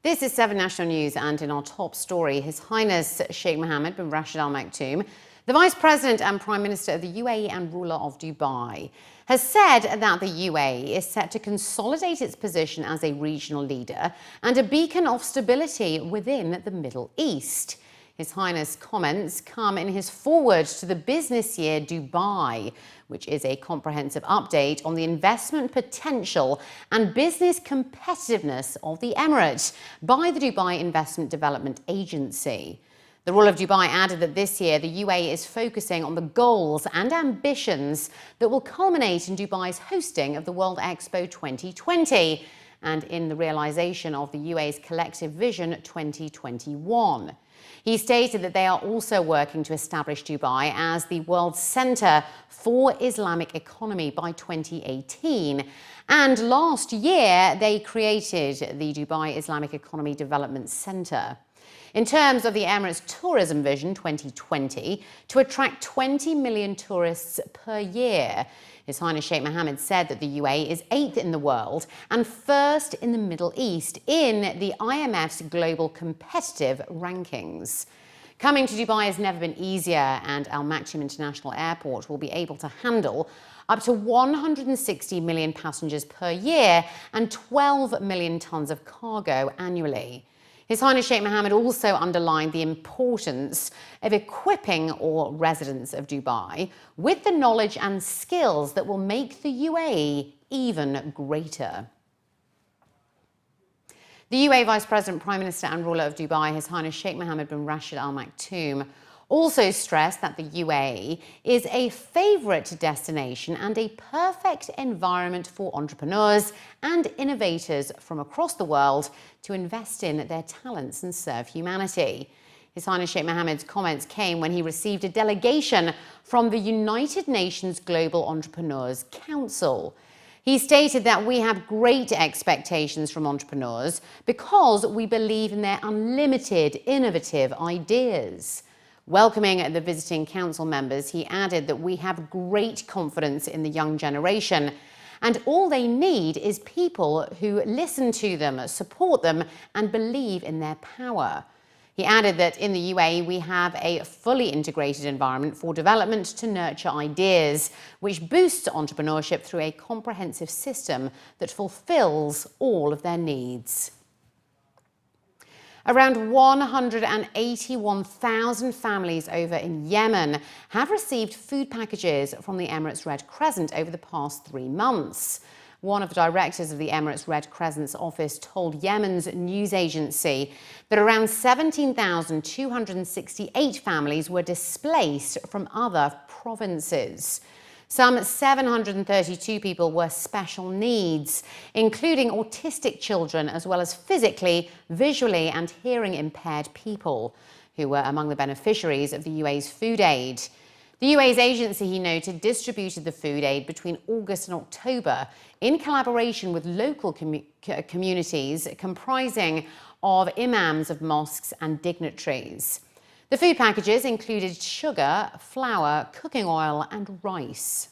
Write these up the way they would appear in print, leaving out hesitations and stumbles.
This is 7 National News, and in our top story, His Highness Sheikh Mohammed bin Rashid Al Maktoum, the Vice President and Prime Minister of the UAE and ruler of Dubai, has said that the UAE is set to consolidate its position as a regional leader and a beacon of stability within the Middle East. His Highness' comments come in his foreword to the Business Year Dubai, which is a comprehensive update on the investment potential and business competitiveness of the Emirate by the Dubai Investment Development Agency. The ruler of Dubai added that this year the UAE is focusing on the goals and ambitions that will culminate in Dubai's hosting of the World Expo 2020 and in the realization of the UAE's collective vision 2021. He stated that they are also working to establish Dubai as the world's centre for Islamic economy by 2018. And last year, they created the Dubai Islamic Economy Development Centre. In terms of the Emirates Tourism Vision 2020, to attract 20 million tourists per year, His Highness Sheikh Mohammed said that the UAE is 8th in the world and 1st in the Middle East in the IMF's global competitive rankings. Coming to Dubai has never been easier, and Al Maktoum International Airport will be able to handle up to 160 million passengers per year and 12 million tons of cargo annually. His Highness Sheikh Mohammed also underlined the importance of equipping all residents of Dubai with the knowledge and skills that will make the UAE even greater. The UAE Vice President, Prime Minister and ruler of Dubai, His Highness Sheikh Mohammed bin Rashid Al Maktoum, also stressed that the UAE is a favourite destination and a perfect environment for entrepreneurs and innovators from across the world to invest in their talents and serve humanity. His Highness Sheikh Mohammed's comments came when he received a delegation from the United Nations Global Entrepreneurs Council. He stated that we have great expectations from entrepreneurs because we believe in their unlimited innovative ideas. Welcoming the visiting council members, he added that we have great confidence in the young generation and all they need is people who listen to them, support them and believe in their power. He added that in the UAE we have a fully integrated environment for development to nurture ideas, which boosts entrepreneurship through a comprehensive system that fulfills all of their needs. Around 181,000 families over in Yemen have received food packages from the Emirates Red Crescent over the past 3 months. One of the directors of the Emirates Red Crescent's office told Yemen's news agency that around 17,268 families were displaced from other provinces. Some 732 people were special needs, including autistic children as well as physically, visually and hearing impaired people, who were among the beneficiaries of the UAE's food aid. The UAE's agency, he noted, distributed the food aid between August and October in collaboration with local communities comprising of imams of mosques and dignitaries. The food packages included sugar, flour, cooking oil and rice.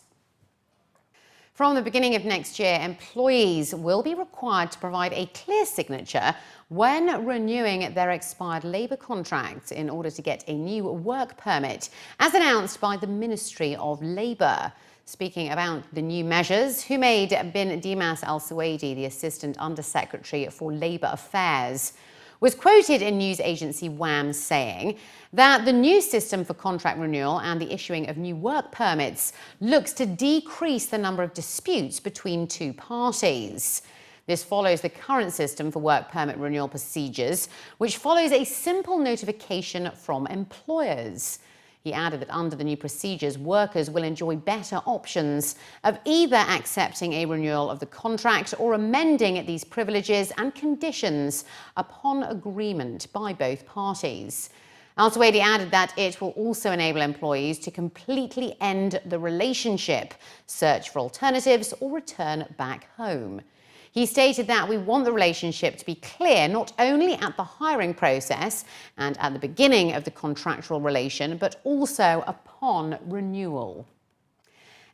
From the beginning of next year, employees will be required to provide a clear signature when renewing their expired labour contracts in order to get a new work permit, as announced by the Ministry of Labour. Speaking about the new measures, Humaid bin Dimas Al Suwaidi, the Assistant Undersecretary for Labour Affairs, was quoted in news agency WAM saying that the new system for contract renewal and the issuing of new work permits looks to decrease the number of disputes between two parties. This follows the current system for work permit renewal procedures, which follows a simple notification from employers. He added that under the new procedures, workers will enjoy better options of either accepting a renewal of the contract or amending these privileges and conditions upon agreement by both parties. Al Suwaidi added that it will also enable employees to completely end the relationship, search for alternatives or return back home. He stated that we want the relationship to be clear not only at the hiring process and at the beginning of the contractual relation, but also upon renewal.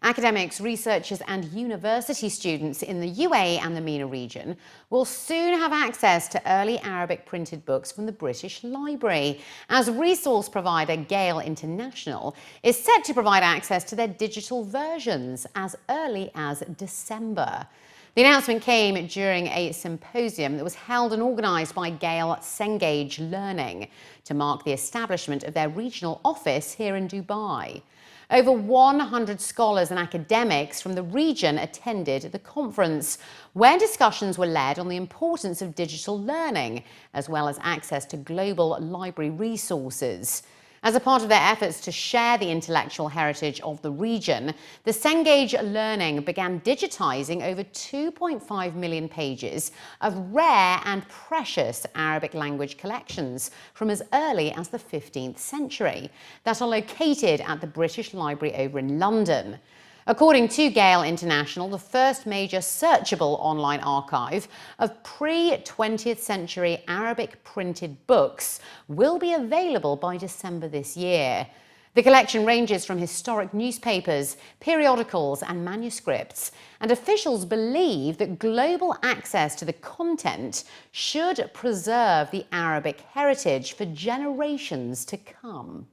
Academics, researchers and university students in the UAE and the MENA region will soon have access to early Arabic printed books from the British Library, as resource provider Gale International is set to provide access to their digital versions as early as December. The announcement came during a symposium that was held and organised by Gale Cengage Learning to mark the establishment of their regional office here in Dubai. Over 100 scholars and academics from the region attended the conference, where discussions were led on the importance of digital learning, as well as access to global library resources. As a part of their efforts to share the intellectual heritage of the region, the Cengage Learning began digitising over 2.5 million pages of rare and precious Arabic language collections from as early as the 15th century that are located at the British Library over in London. According to Gale International, the first major searchable online archive of pre-20th century Arabic printed books will be available by December this year. The collection ranges from historic newspapers, periodicals and manuscripts, and officials believe that global access to the content should preserve the Arabic heritage for generations to come.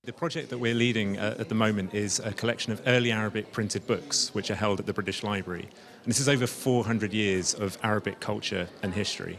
The project that we're leading at the moment is a collection of early Arabic printed books which are held at the British Library. And this is over 400 years of Arabic culture and history.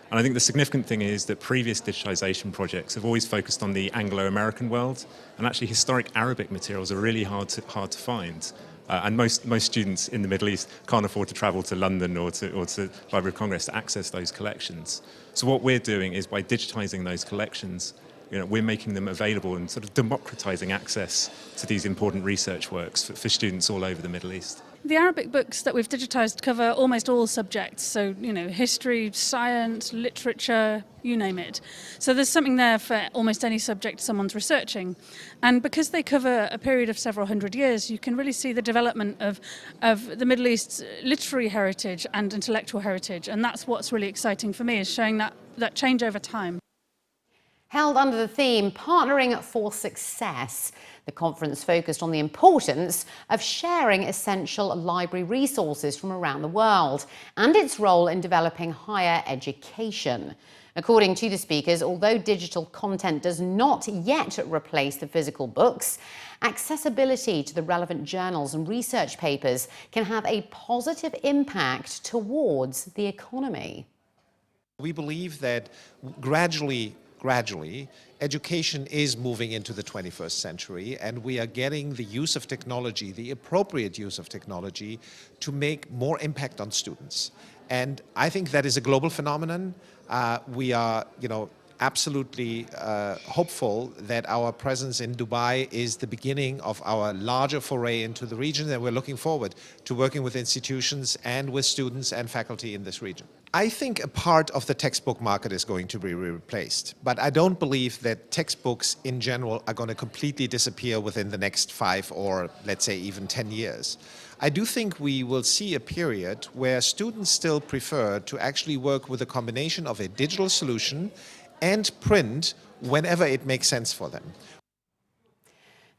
And I think the significant thing is that previous digitisation projects have always focused on the Anglo-American world, and actually historic Arabic materials are really hard to find. And most students in the Middle East can't afford to travel to London or to Library of Congress to access those collections. So what we're doing is, by digitising those collections, we're making them available and sort of democratising access to these important research works for students all over the Middle East. The Arabic books that we've digitised cover almost all subjects, so history, science, literature, you name it. So there's something there for almost any subject someone's researching. And because they cover a period of several hundred years, you can really see the development of the Middle East's literary heritage and intellectual heritage. And that's what's really exciting for me, is showing that change over time. Held under the theme Partnering for Success, the conference focused on the importance of sharing essential library resources from around the world and its role in developing higher education. According to the speakers, although digital content does not yet replace the physical books, accessibility to the relevant journals and research papers can have a positive impact towards the economy. We believe that gradually, education is moving into the 21st century, and we are getting the use of technology, the appropriate use of technology, to make more impact on students. And I think that is a global phenomenon. We are, absolutely hopeful that our presence in Dubai is the beginning of our larger foray into the region, and we're looking forward to working with institutions and with students and faculty in this region. I think a part of the textbook market is going to be replaced, but I don't believe that textbooks in general are going to completely disappear within the next 5 or let's say even 10 years. I do think we will see a period where students still prefer to actually work with a combination of a digital solution and print whenever it makes sense for them.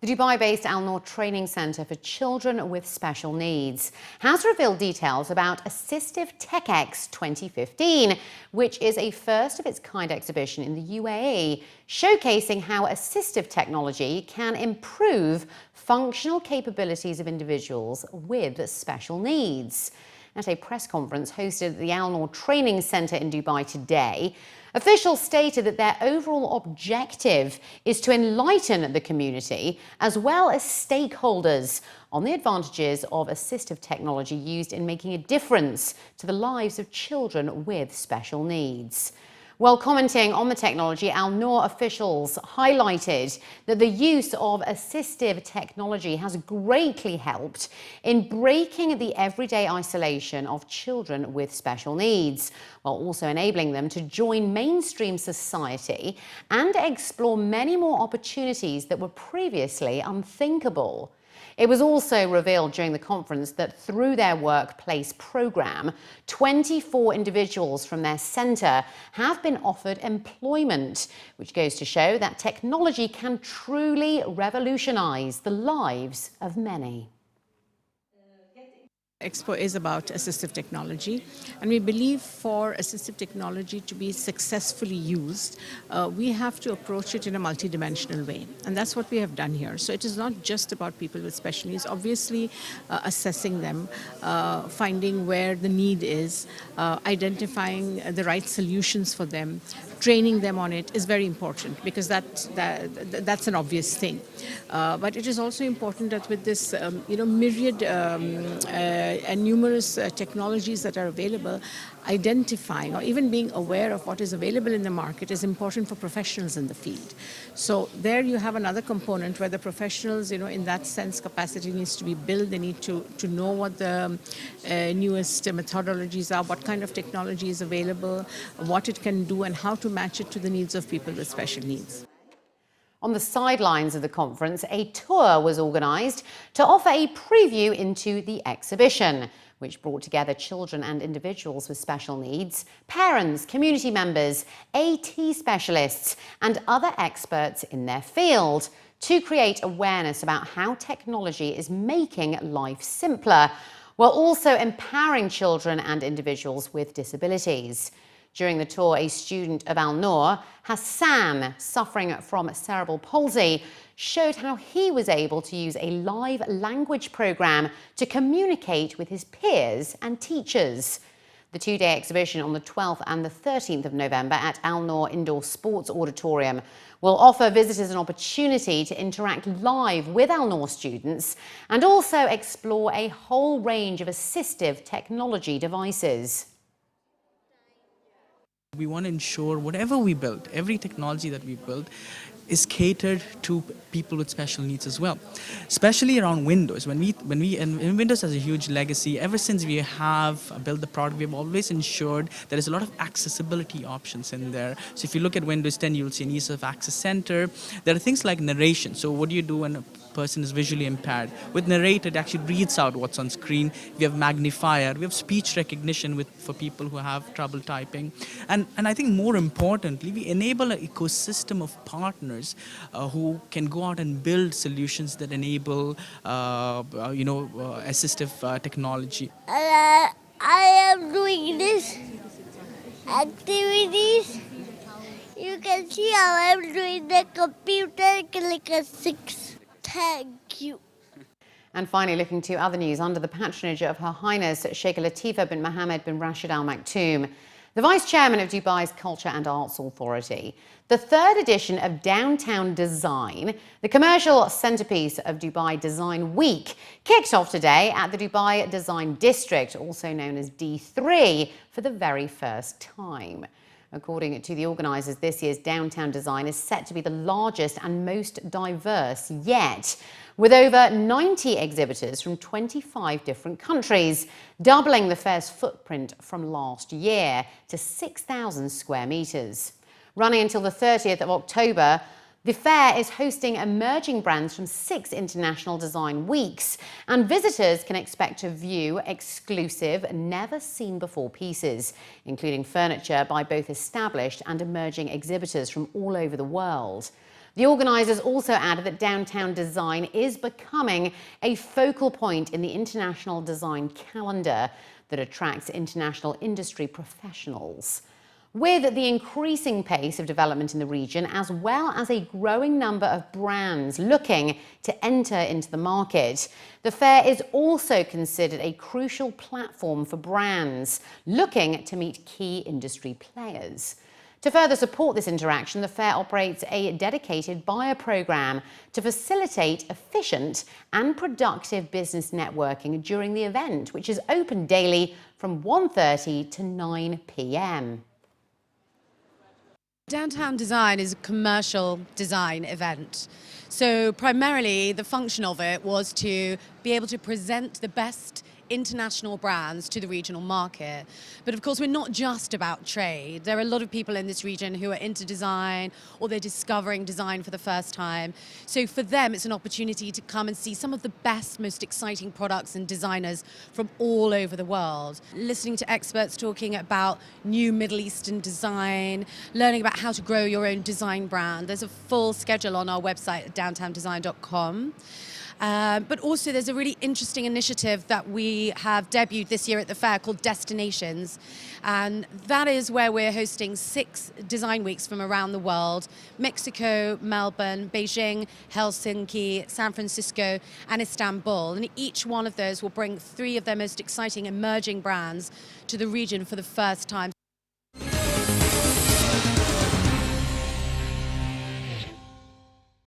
The Dubai-based Noor Training Centre for Children with Special Needs has revealed details about Assistive TechX 2015, which is a first-of-its-kind exhibition in the UAE, showcasing how assistive technology can improve functional capabilities of individuals with special needs. At a press conference hosted at the Noor Training Centre in Dubai today, officials stated that their overall objective is to enlighten the community as well as stakeholders on the advantages of assistive technology used in making a difference to the lives of children with special needs. While commenting on the technology, Noor officials highlighted that the use of assistive technology has greatly helped in breaking the everyday isolation of children with special needs, while also enabling them to join mainstream society and explore many more opportunities that were previously unthinkable. It was also revealed during the conference that through their workplace programme, 24 individuals from their centre have been offered employment, which goes to show that technology can truly revolutionise the lives of many. Expo is about assistive technology, and we believe for assistive technology to be successfully used, we have to approach it in a multidimensional way, and that's what we have done here. So it is not just about people with special needs. Obviously, assessing them, finding where the need is, identifying the right solutions for them, training them on it is very important, because that's an obvious thing. But it is also important that with this myriad and numerous technologies that are available, identifying or even being aware of what is available in the market is important for professionals in the field. So there you have another component where the professionals, in that sense, capacity needs to be built. They need to know what the newest methodologies are, what kind of technology is available, what it can do, and how to match it to the needs of people with special needs. On the sidelines of the conference, a tour was organised to offer a preview into the exhibition, which brought together children and individuals with special needs, parents, community members, AT specialists and other experts in their field to create awareness about how technology is making life simpler, while also empowering children and individuals with disabilities. During the tour, a student of Al Noor, Hassan, suffering from cerebral palsy, showed how he was able to use a live language programme to communicate with his peers and teachers. The two-day exhibition on the 12th and the 13th of November at Al Noor Indoor Sports Auditorium will offer visitors an opportunity to interact live with Al Noor students and also explore a whole range of assistive technology devices. We want to ensure whatever we build, every technology that we build, is catered to people with special needs as well, especially around Windows. And Windows has a huge legacy. Ever since we have built the product, we've always ensured there is a lot of accessibility options in there. So if you look at Windows 10, you'll see an ease of access center. There are things like narration. So what do you do when a person is visually impaired? With narrate, it actually reads out what's on screen. We have magnifier. We have speech recognition for people who have trouble typing. And I think more importantly, we enable an ecosystem of partners who can go out and build solutions that enable, assistive technology. I am doing this activities. You can see how I'm doing the computer. Click a 6. Thank you. And finally, looking to other news, under the patronage of Her Highness Sheikh Latifah bin Mohammed bin Rashid Al Maktoum, the Vice Chairman of Dubai's Culture and Arts Authority, the third edition of Downtown Design, the commercial centrepiece of Dubai Design Week, kicked off today at the Dubai Design District, also known as D3, for the very first time. According to the organisers, this year's Downtown Design is set to be the largest and most diverse yet, with over 90 exhibitors from 25 different countries, doubling the fair's footprint from last year to 6,000 square metres. Running until the 30th of October, the fair is hosting emerging brands from 6 international design weeks, and visitors can expect to view exclusive, never-seen-before pieces, including furniture by both established and emerging exhibitors from all over the world. The organisers also added that Downtown Design is becoming a focal point in the international design calendar that attracts international industry professionals. With the increasing pace of development in the region, as well as a growing number of brands looking to enter into the market, the fair is also considered a crucial platform for brands looking to meet key industry players. To further support this interaction, the fair operates a dedicated buyer programme to facilitate efficient and productive business networking during the event, which is open daily from 1:30 to 9 p.m. Downtown Design is a commercial design event. So primarily the function of it was to be able to present the best international brands to the regional market. But of course, we're not just about trade. There are a lot of people in this region who are into design, or they're discovering design for the first time. So for them, it's an opportunity to come and see some of the best, most exciting products and designers from all over the world. Listening to experts talking about new Middle Eastern design, learning about how to grow your own design brand. There's a full schedule on our website at downtowndesign.com. But also there's a really interesting initiative that we have debuted this year at the fair called Destinations. And that is where we're hosting 6 design weeks from around the world: Mexico, Melbourne, Beijing, Helsinki, San Francisco, and Istanbul. And each one of those will bring 3 of their most exciting emerging brands to the region for the first time.